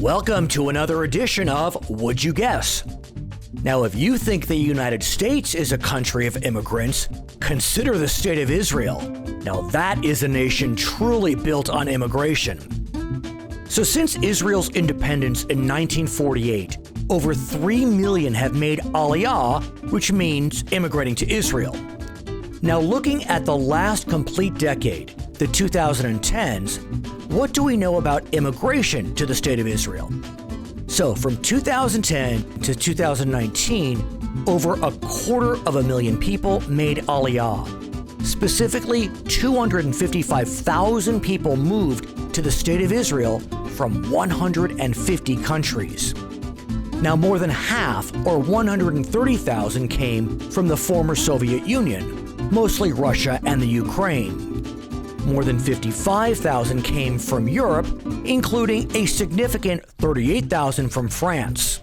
Welcome to another edition of Would You Guess? Now, if you think the United States is a country of immigrants, consider the state of Israel. Now, that is a nation truly built on immigration. So since Israel's independence in 1948, over 3 million have made Aliyah, which means immigrating to Israel. Now, looking at the last complete decade, the 2010s, what do we know about immigration to the state of Israel? So from 2010 to 2019, over 250,000 people made Aliyah. Specifically, 255,000 people moved to the state of Israel from 150 countries. Now, more than half, or 130,000, came from the former Soviet Union, mostly Russia and the Ukraine. More than 55,000 came from Europe, including a significant 38,000 from France.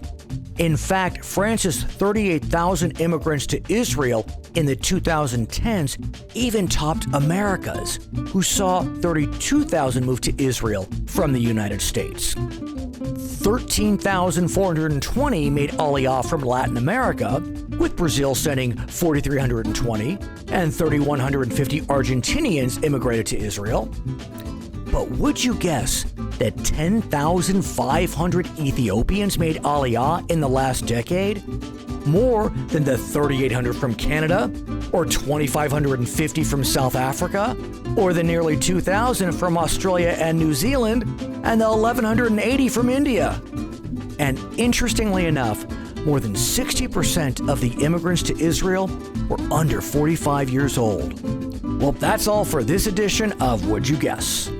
In fact, France's 38,000 immigrants to Israel in the 2010s even topped America's, who saw 32,000 move to Israel from the United States. 13,420 made Aliyah from Latin America, with Brazil sending 4,320 and 3,150 Argentinians immigrated to Israel. But would you guess that 10,500 Ethiopians made Aliyah in the last decade? More than the 3,800 from Canada, or 2,550 from South Africa, or the nearly 2,000 from Australia and New Zealand, and the 1,180 from India. And interestingly enough, more than 60% of the immigrants to Israel were under 45 years old. Well, that's all for this edition of Would You Guess?